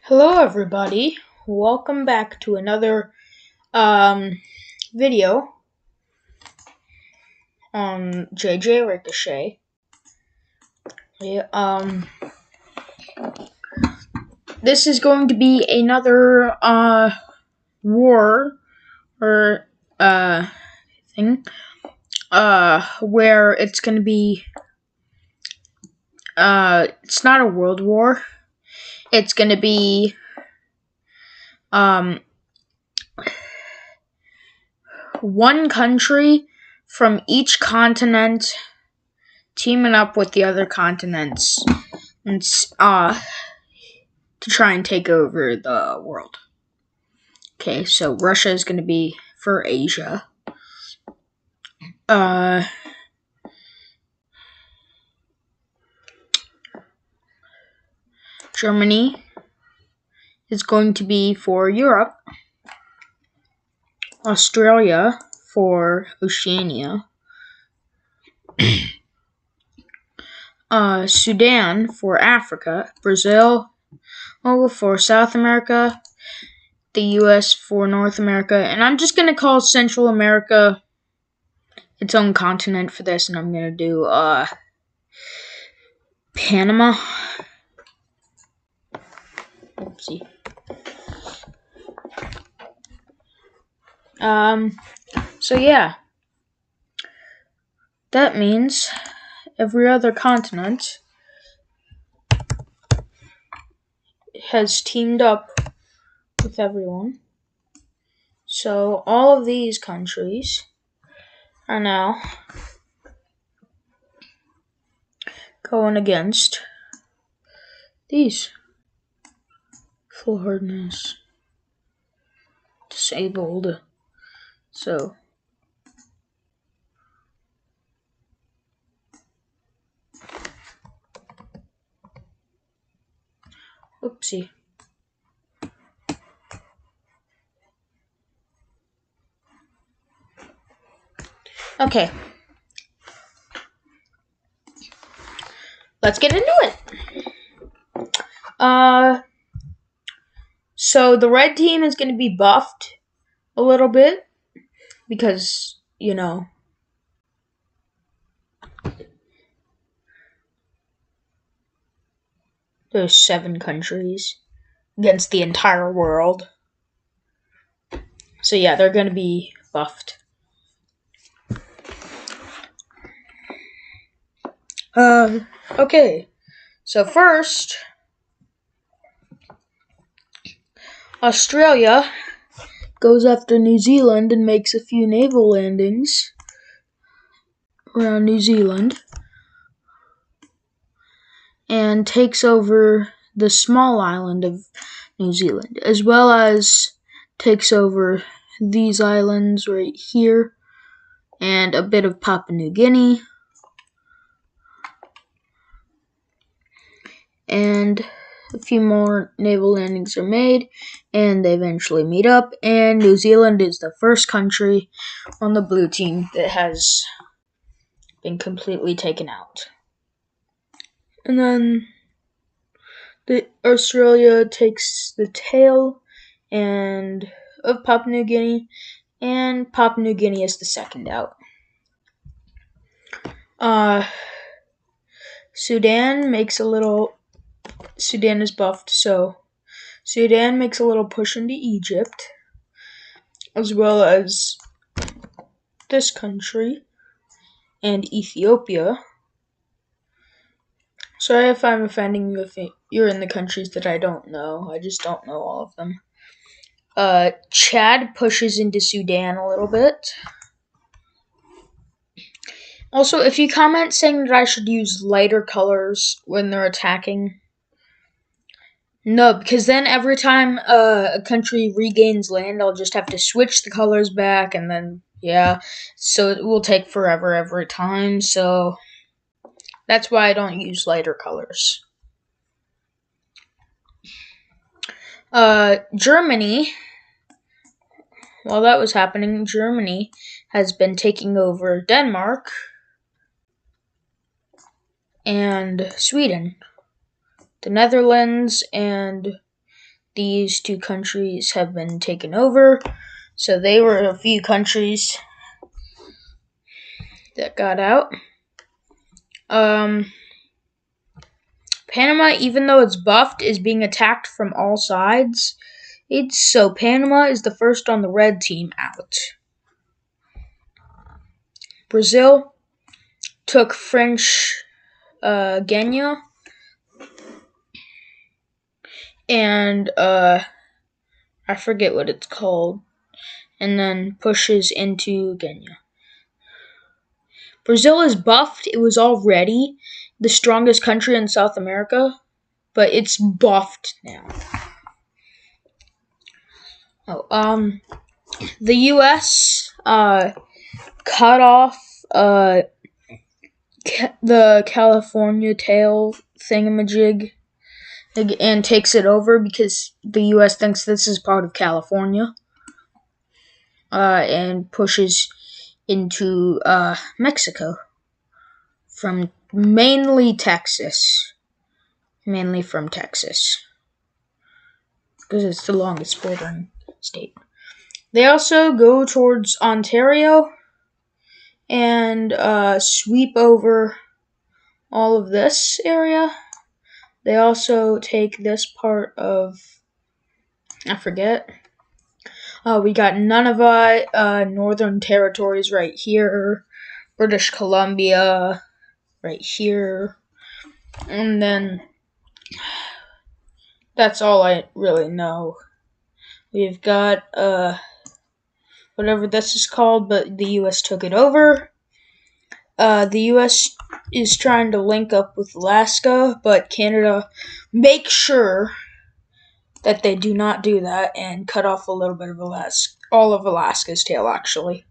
Hello everybody, welcome back to another video on JJ Ricochet. This is going to be another war or thing where it's going to be it's not a world war. It's going to be one country from each continent teaming up with the other continents and to try and take over the world. Okay, so Russia is going to be for Asia. Germany is going to be for Europe. Australia for Oceania. Sudan for Africa. Brazil for South America. The US for North America. And I'm just going to call Central America its own continent for this. And I'm going to do Panama. Oopsie. So yeah. That means every other continent has teamed up with everyone. So all of these countries are now going against these. Full hardness. Disabled. So oopsie. Okay. Let's get into it. So the red team is going to be buffed a little bit because, you know, there's 7 countries against the entire world. So yeah, they're going to be buffed. Okay. So first, Australia goes after New Zealand and makes a few naval landings around New Zealand and takes over the small island of New Zealand, as well as takes over these islands right here and a bit of Papua New Guinea. And a few more naval landings are made, and they eventually meet up, and New Zealand is the first country on the blue team that has been completely taken out. And then Australia takes the tail of Papua New Guinea, and Papua New Guinea is the second out. Sudan is buffed, so Sudan makes a little push into Egypt, as well as this country and Ethiopia. Sorry if I'm offending you if you're in the countries that I don't know. I just don't know all of them. Chad pushes into Sudan a little bit. Also, if you comment saying that I should use lighter colors when they're attacking, no, because then every time a country regains land, I'll just have to switch the colors back, and then, yeah, so it will take forever every time, so that's why I don't use lighter colors. Germany, while that was happening, Germany has been taking over Denmark and Sweden, the Netherlands, and these two countries have been taken over. So they were a few countries that got out. Panama, even though it's buffed, is being attacked from all sides. So Panama is the first on the red team out. Brazil took French Guiana and I forget what it's called, and then pushes into Guiana. Brazil is buffed. It was already the strongest country in South America, but it's buffed now. The U.S. Cut off the California tail thingamajig and takes it over because the U.S. thinks this is part of California, and pushes into Mexico from mainly from Texas, because it's the longest bordering state. They also go towards Ontario and sweep over all of this area. They also take this part of, I forget. We got Nunavut, Northern Territories right here, British Columbia right here, and then that's all I really know. We've got whatever this is called, but the U.S. took it over. The U.S. is trying to link up with Alaska, but Canada makes sure that they do not do that and cut off a little bit of all of Alaska's tail, actually.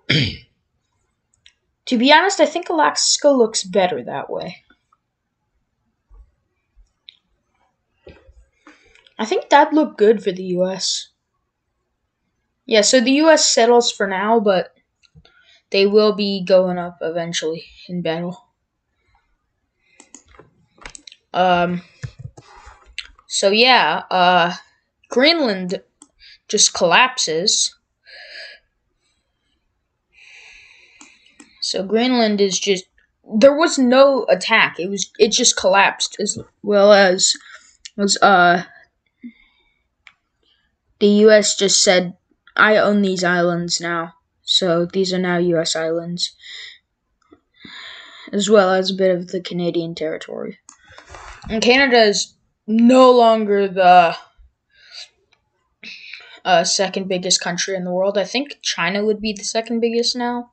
To be honest, I think Alaska looks better that way. I think that'd look good for the U.S. Yeah, so the U.S. settles for now, but they will be going up eventually in battle. So yeah, Greenland just collapses. So Greenland is just, there was no attack. It just collapsed, as well as the U.S. just said, I own these islands now. So these are now U.S. islands, as well as a bit of the Canadian territory. And Canada is no longer the second biggest country in the world. I think China would be the second biggest now.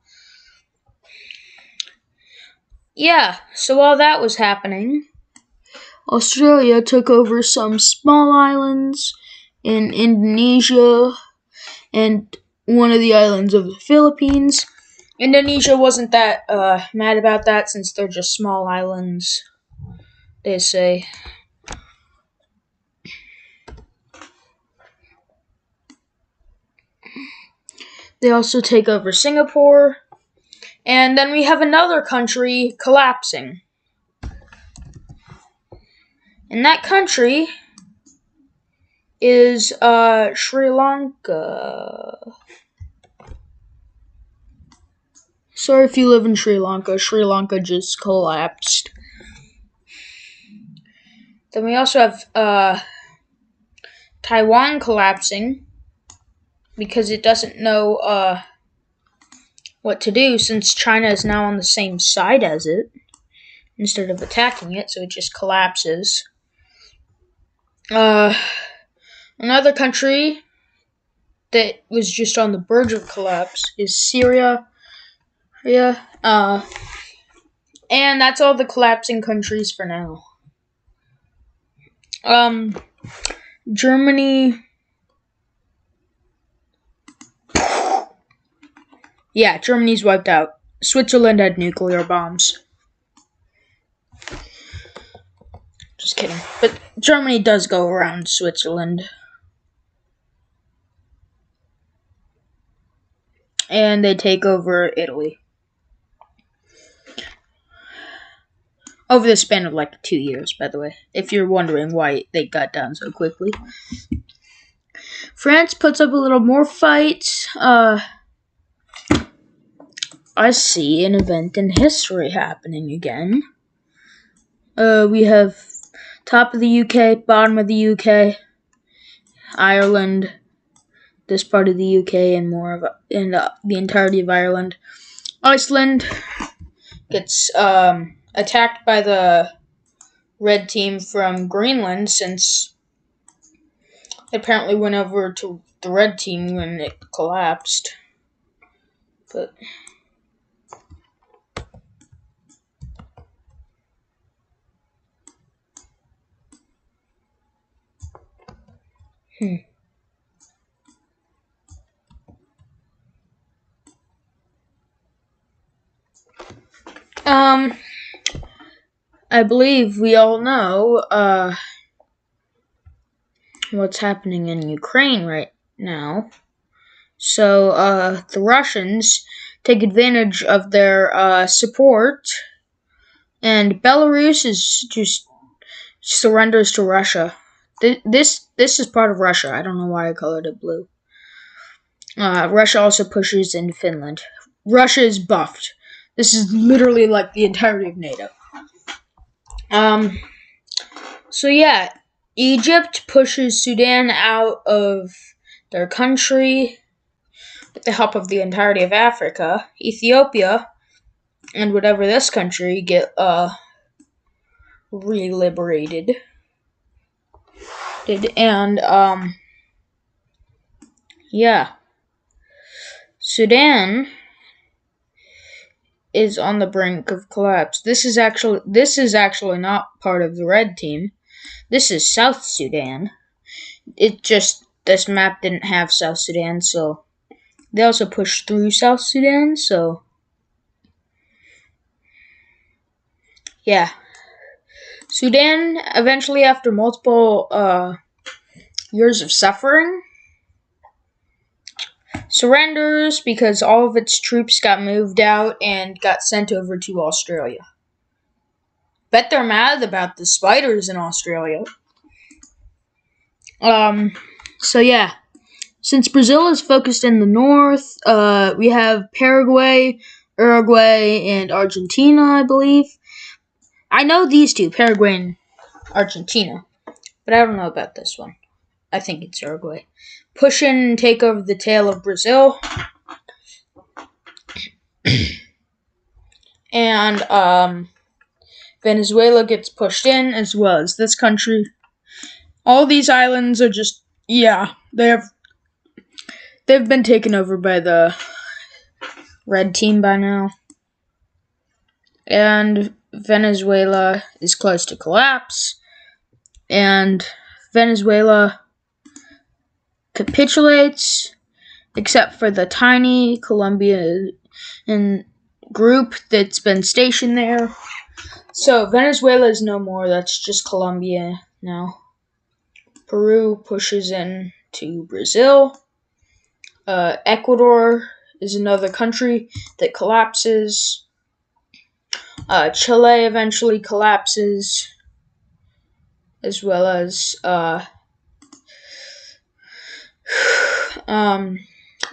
Yeah, so while that was happening, Australia took over some small islands in Indonesia and one of the islands of the Philippines. Indonesia wasn't that mad about that, since they're just small islands, they say. They also take over Singapore, and then we have another country collapsing. And that country is Sri Lanka. Sorry if you live in Sri Lanka. Sri Lanka just collapsed. Then we also have Taiwan collapsing because it doesn't know what to do, since China is now on the same side as it instead of attacking it, so it just collapses. Another country that was just on the verge of collapse is Syria. And that's all the collapsing countries for now. Germany. Yeah, Germany's wiped out. Switzerland had nuclear bombs. Just kidding. But Germany does go around Switzerland. And they take over Italy. Over the span of like 2 years, by the way, if you're wondering why they got down so quickly. France puts up a little more fight. I see an event in history happening again. We have top of the UK, bottom of the UK, Ireland, this part of the UK, and more of the entirety of Ireland. Iceland gets attacked by the red team from Greenland, since they apparently went over to the red team when it collapsed. But I believe we all know what's happening in Ukraine right now. So the Russians take advantage of their support, and Belarus is just surrenders to Russia. This is part of Russia. I don't know why I colored it blue. Russia also pushes into Finland. Russia is buffed. This is literally like the entirety of NATO. So yeah, Egypt pushes Sudan out of their country with the help of the entirety of Africa. Ethiopia and whatever this country get re-liberated. And yeah, Sudan is on the brink of collapse. This is actually not part of the red team. This is South Sudan. This map didn't have South Sudan, so they also pushed through South Sudan, so yeah. Sudan, eventually, after multiple years of suffering, surrenders because all of its troops got moved out and got sent over to Australia. Bet they're mad about the spiders in Australia. So yeah. Since Brazil is focused in the north, we have Paraguay, Uruguay, and Argentina, I believe. I know these two, Paraguay and Argentina, but I don't know about this one. I think it's Uruguay. Push in and take over the tail of Brazil. And Venezuela gets pushed in, as well as this country. All these islands are just, yeah, they've been taken over by the red team by now. And Venezuela is close to collapse. And Venezuela capitulates, except for the tiny Colombian group that's been stationed there. So Venezuela is no more. That's just Colombia now. Peru pushes in to Brazil. Ecuador is another country that collapses. Chile eventually collapses, as well as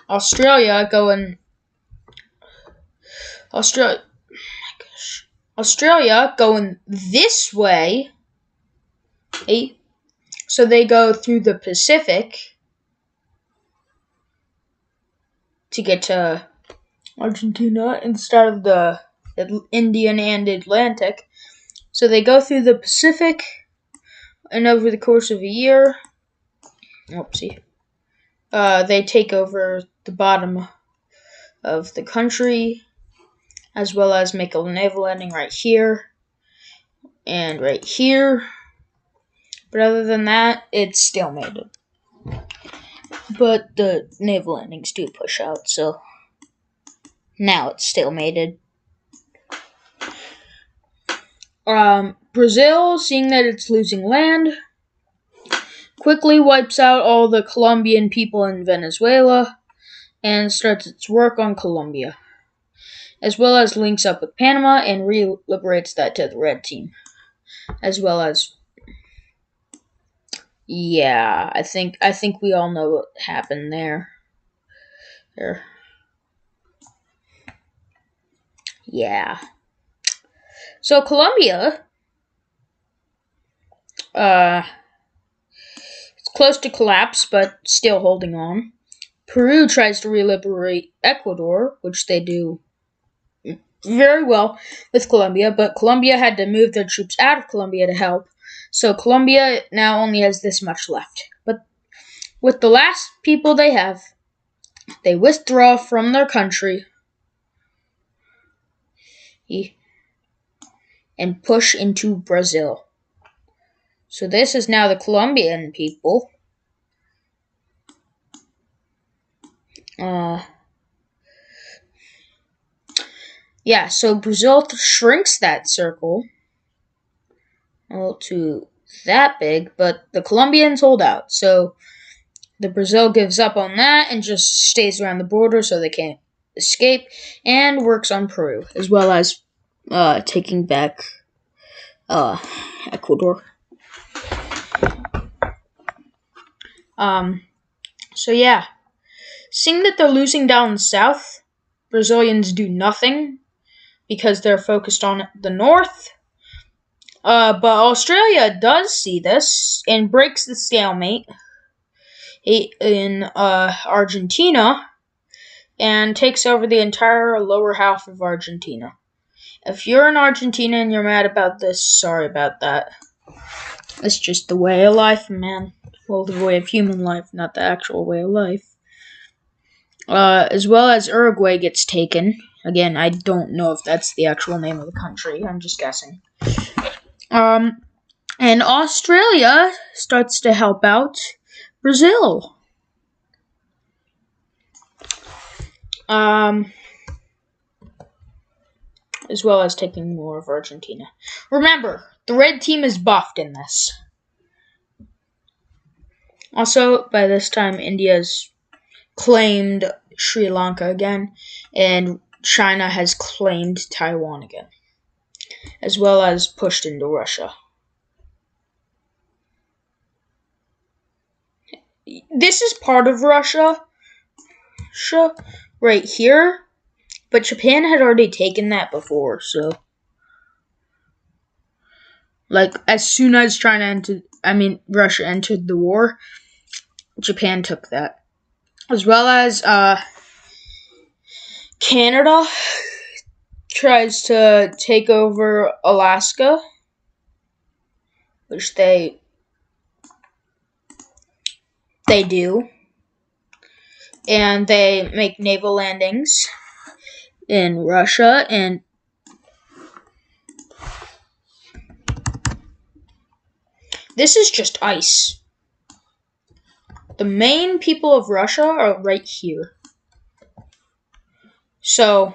Australia going this way. So they go through the Pacific to get to Argentina instead of the Indian and Atlantic. So they go through the Pacific, and over the course of a year, they take over the bottom of the country, as well as make a naval landing right here and right here. But other than that, it's stalemated. But the naval landings do push out, so now it's stalemated. Brazil, seeing that it's losing land, quickly wipes out all the Colombian people in Venezuela and starts its work on Colombia. as well as links up with Panama and re-liberates that to the red team, as well as, yeah, I think we all know what happened there. Yeah. So Colombia, it's close to collapse, but still holding on. Peru tries to re-liberate Ecuador, which they do very well with Colombia, but Colombia had to move their troops out of Colombia to help. So Colombia now only has this much left. But with the last people they have, they withdraw from their country and push into Brazil. So this is now the Colombian people. Yeah, so Brazil shrinks that circle to that big, but the Colombians hold out. So the Brazil gives up on that and just stays around the border so they can't escape, and works on Peru, as well as taking back Ecuador. So yeah, seeing that they're losing down south, Brazilians do nothing because they're focused on the north. But Australia does see this and breaks the stalemate in Argentina and takes over the entire lower half of Argentina. If you're in Argentina and you're mad about this, sorry about that. It's just the way of life, man. Well, the way of human life, not the actual way of life. As well as Uruguay gets taken. Again, I don't know if that's the actual name of the country. I'm just guessing. And Australia starts to help out Brazil. As well as taking more of Argentina. Remember, the red team is buffed in this. Also, by this time, India's claimed Sri Lanka again, and China has claimed Taiwan again, as well as pushed into Russia. This is part of Russia, right here, but Japan had already taken that before, so like as soon as Russia entered the war, Japan took that, as well as Canada tries to take over Alaska, which they do, and they make naval landings in Russia, and this is just ice. The main people of Russia are right here. So,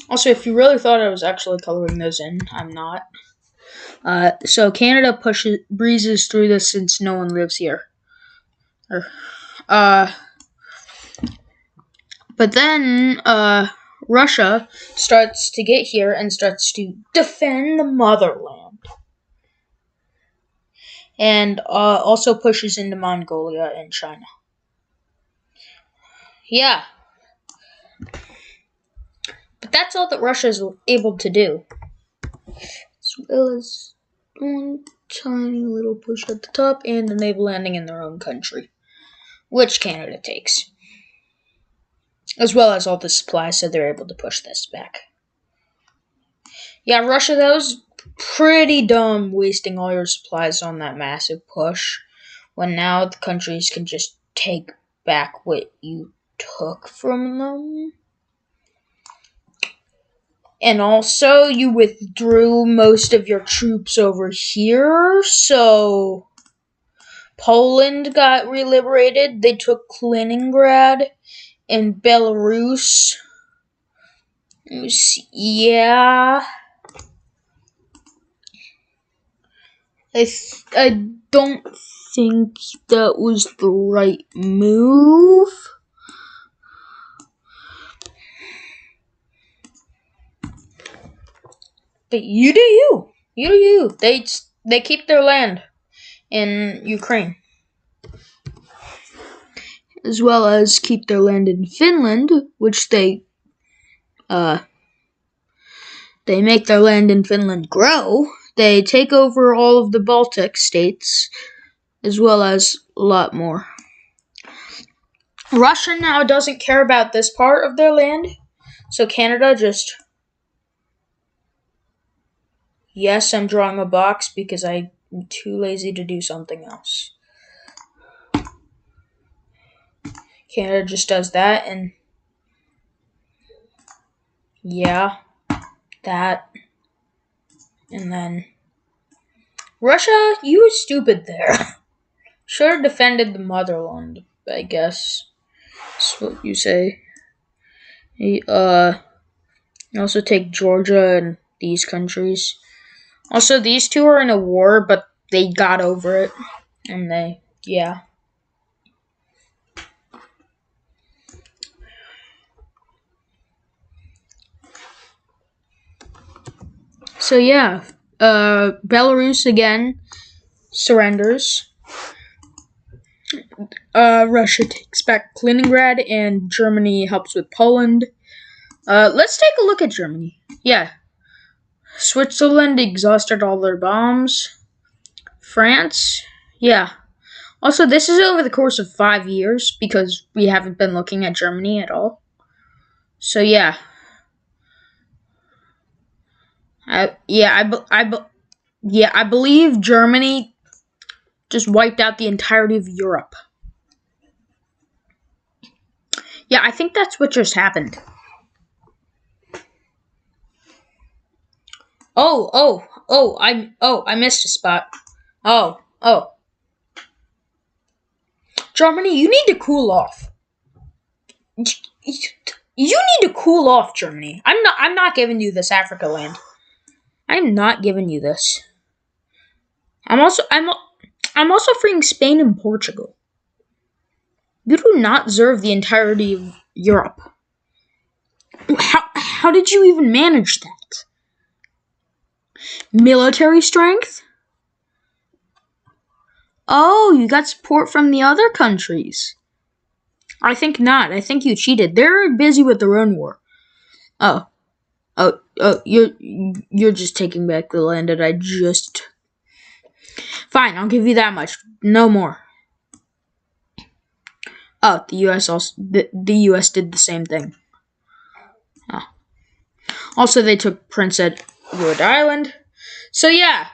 also, if you really thought I was actually coloring those in, I'm not. So Canada breezes through this since no one lives here. But then Russia starts to get here and starts to defend the motherland. And also pushes into Mongolia and China. Yeah. But that's all that Russia is able to do. As well as one tiny little push at the top and a naval landing in their own country, which Canada takes. As well as all the supplies, so they're able to push this back. Yeah, Russia, that was pretty dumb, wasting all your supplies on that massive push, when now the countries can just take back what you took from them. And also, you withdrew most of your troops over here, so Poland got reliberated. They took Kaliningrad and Belarus. Yeah. I don't think that was the right move. But you do you. You do you. They keep their land in Ukraine, as well as keep their land in Finland, which they make their land in Finland grow. They take over all of the Baltic states, as well as a lot more. Russia now doesn't care about this part of their land, so Canada just... Yes, I'm drawing a box because I'm too lazy to do something else. Canada just does that, and yeah, that. And then Russia, you were stupid there. Should have defended the motherland, I guess. That's what you say. You also take Georgia and these countries. Also, these two are in a war, but they got over it. And yeah. So yeah, Belarus again surrenders. Russia takes back Kaliningrad, and Germany helps with Poland. Let's take a look at Germany. Yeah. Switzerland exhausted all their bombs. France, yeah. Also, this is over the course of 5 years, because we haven't been looking at Germany at all. So yeah. I believe Germany just wiped out the entirety of Europe. Yeah, I think that's what just happened. I missed a spot. Oh. Germany, you need to cool off. You need to cool off, Germany. I'm not giving you this Africa land. I'm not giving you this. I'm also freeing Spain and Portugal. You do not deserve the entirety of Europe. How did you even manage that? Military strength? Oh, you got support from the other countries. I think not. I think you cheated. They're busy with their own war. Oh, you're just taking back the land that I just... Fine, I'll give you that much. No more. Oh, the U.S. also... The U.S. did the same thing. Oh. Also, they took Prince Edward Island. So, yeah.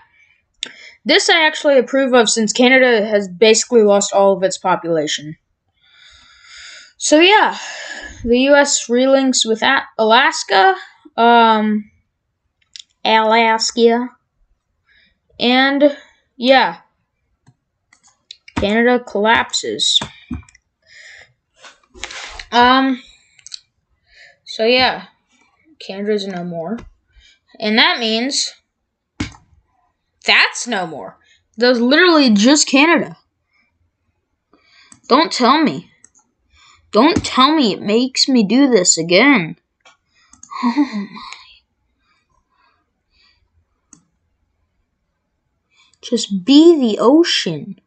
This I actually approve of, since Canada has basically lost all of its population. So, yeah. The U.S. relinks with Alaska. Alaska. And, yeah. Canada collapses. So yeah, Canada's no more. And that means that's no more. That's literally just Canada. Don't tell me. Don't tell me it makes me do this again. Oh my. Just be the ocean.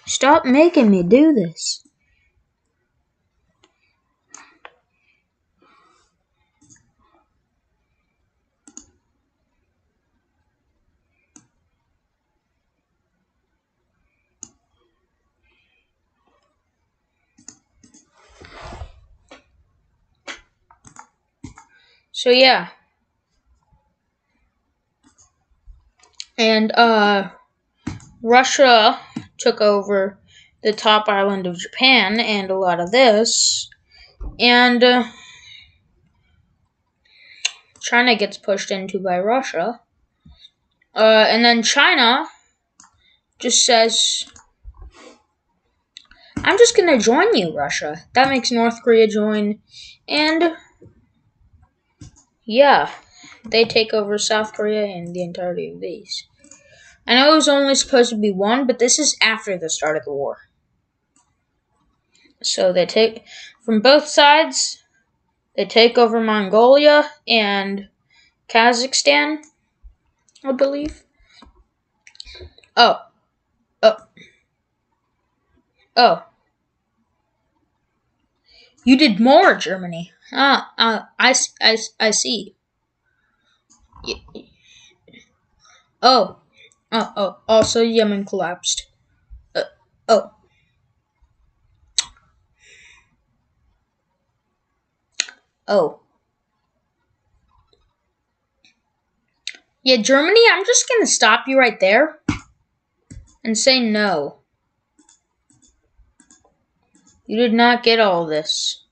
Stop making me do this. So yeah. And Russia took over the top island of Japan and a lot of this. And China gets pushed into by Russia. And then China just says, I'm just going to join you, Russia. That makes North Korea join. And yeah, they take over South Korea and the entirety of these. I know it was only supposed to be one, but this is after the start of the war. So they from both sides, they take over Mongolia, and Kazakhstan, I believe. Oh, oh, oh. You did more, Germany. I see. Oh, oh. Also, Yemen collapsed. Oh, oh. Yeah, Germany, I'm just gonna stop you right there and say no. You did not get all this.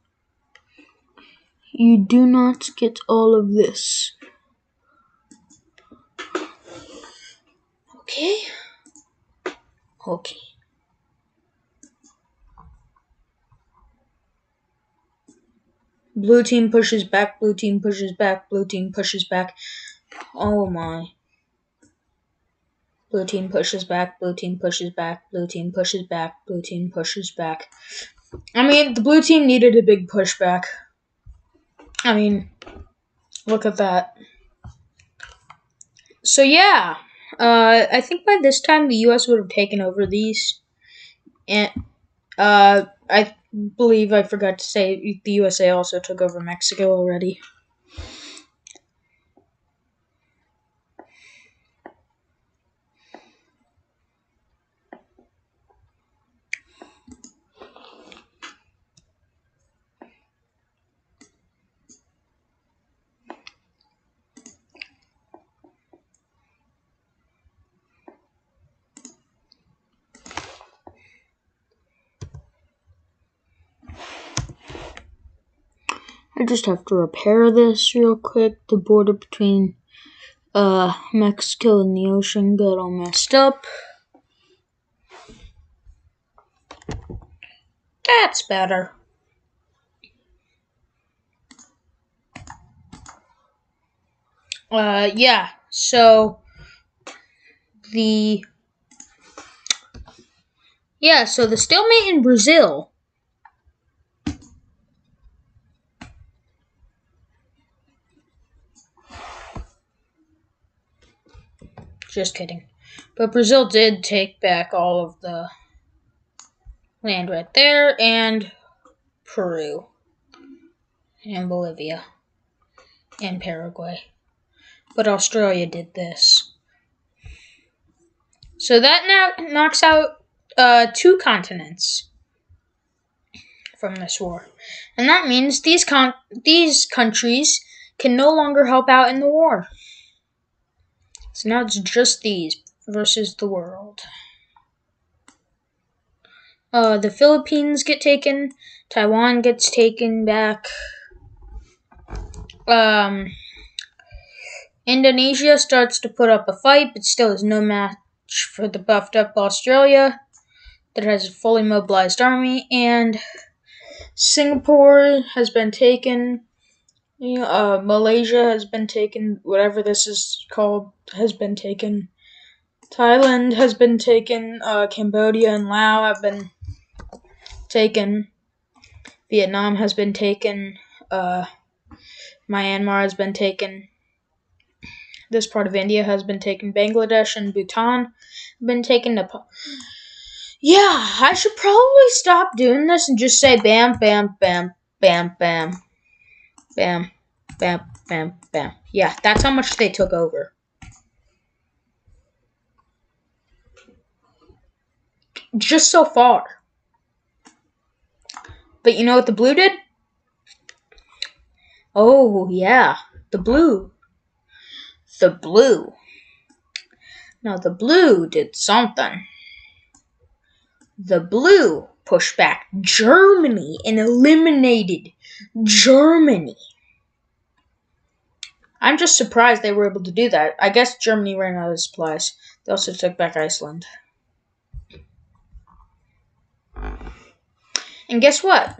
You do not get all of this. Okay? Okay. Blue team pushes back, blue team pushes back, blue team pushes back. Oh my. Blue team pushes back, blue team pushes back, blue team pushes back, blue team pushes back. I mean, the blue team needed a big pushback. I mean, look at that. So yeah, I think by this time the U.S. would have taken over these, and I believe I forgot to say the USA also took over Mexico already. I just have to repair this real quick. The border between Mexico and the ocean got all messed up. That's better. Yeah, so the stalemate in Brazil. Just kidding. But Brazil did take back all of the land right there, and Peru, and Bolivia, and Paraguay. But Australia did this. So that now knocks out 2 continents from this war. And that means these countries can no longer help out in the war. So now it's just these versus the world. The Philippines get taken. Taiwan gets taken back. Indonesia starts to put up a fight, but still is no match for the buffed up Australia that has a fully mobilized army. And Singapore has been taken. Malaysia has been taken. Whatever this is called has been taken. Thailand has been taken. Cambodia and Laos have been taken. Vietnam has been taken. Myanmar has been taken. This part of India has been taken. Bangladesh and Bhutan have been taken. Yeah, I should probably stop doing this and just say bam, bam, bam, bam, bam, bam, bam, bam, bam. Yeah, that's how much they took over. Just so far. But you know what the blue did? Oh, yeah, the blue. The blue. Now, the blue did something. The blue pushed back Germany and eliminated Germany. I'm just surprised they were able to do that. I guess Germany ran out of supplies. They also took back Iceland. And guess what?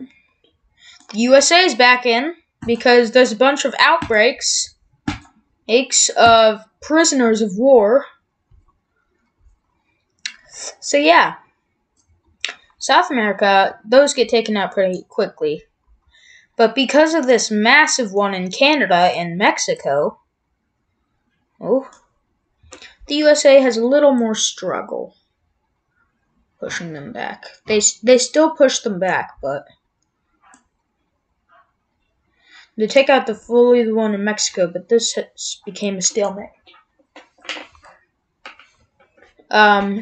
The USA is back in because there's a bunch of outbreaks of prisoners of war. So yeah, South America, those get taken out pretty quickly. But because of this massive one in Canada and Mexico, Oh. The USA has a little more struggle pushing them back. They still push them back, but they take out the one in Mexico, but this became a stalemate.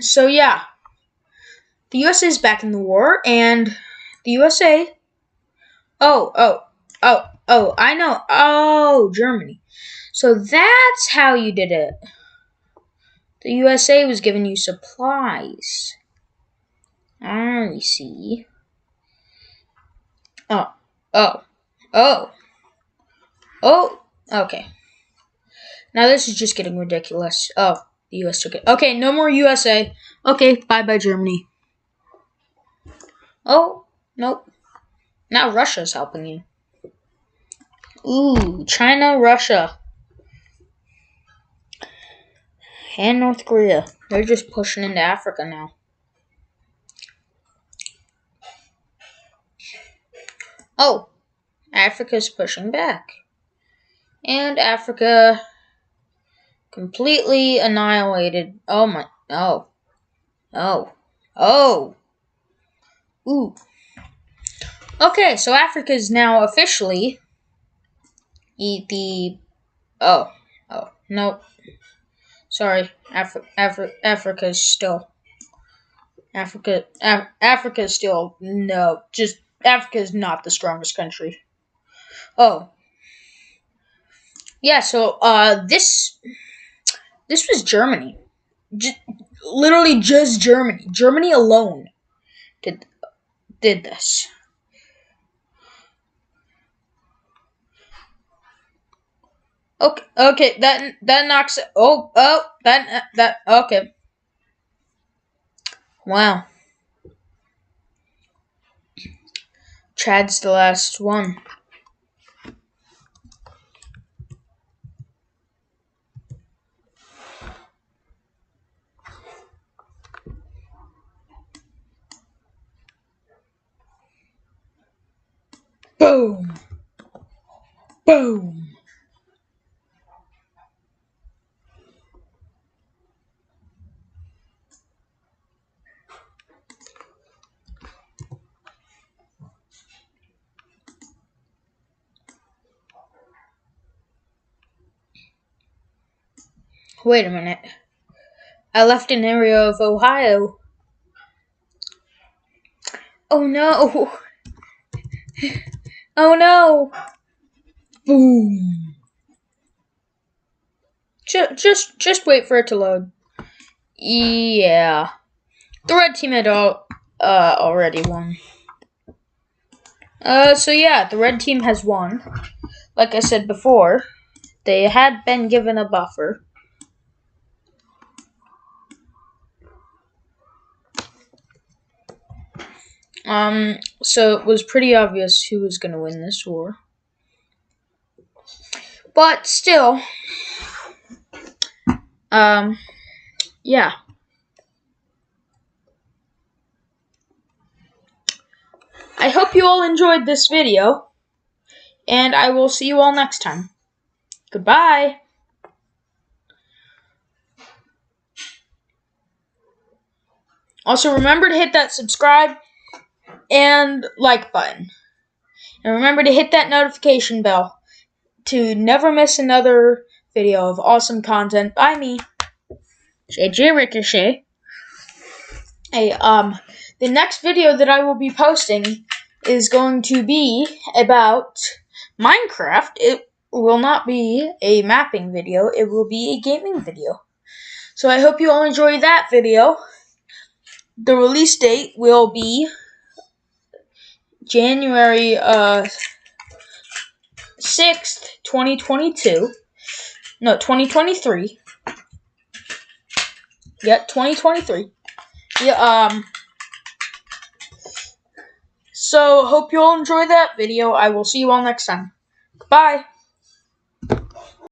So yeah, the USA is back in the war, and the USA. Oh, I know. Oh, Germany. So that's how you did it. The USA was giving you supplies. I see. Oh. Okay. Now this is just getting ridiculous. Oh, the US took it. Okay, no more USA. Okay, bye-bye Germany. Oh, nope. Now Russia's helping you. Ooh, China, Russia. And North Korea. They're just pushing into Africa now. Oh, Africa's pushing back. And Africa completely annihilated. Oh my. Oh. Ooh. Okay, so Africa is now officially Oh. Nope. Sorry, Africa's still. Africa's still. No, just Africa's not the strongest country. Oh. Yeah, so, this was Germany. Literally just Germany. Germany alone did this. Okay, that knocks. That okay. Wow. Chad's the last one. Boom. Boom. Wait a minute. I left an area of Ohio. Oh no. Oh no. Boom. Just wait for it to load. Yeah. The red team had already won. So yeah, the red team has won. Like I said before, they had been given a buffer. So it was pretty obvious who was going to win this war. But still, yeah. I hope you all enjoyed this video, and I will see you all next time. Goodbye. Also, remember to hit that subscribe and like button. And remember to hit that notification bell to never miss another video of awesome content by me, JJ Ricochet. Hey, the next video that I will be posting is going to be about Minecraft. It will not be a mapping video. It will be a gaming video. So I hope you all enjoy that video. The release date will be January 6th, 2022. No, 2023. Yeah, 2023. Yeah, so hope you all enjoy that video. I will see you all next time. Bye.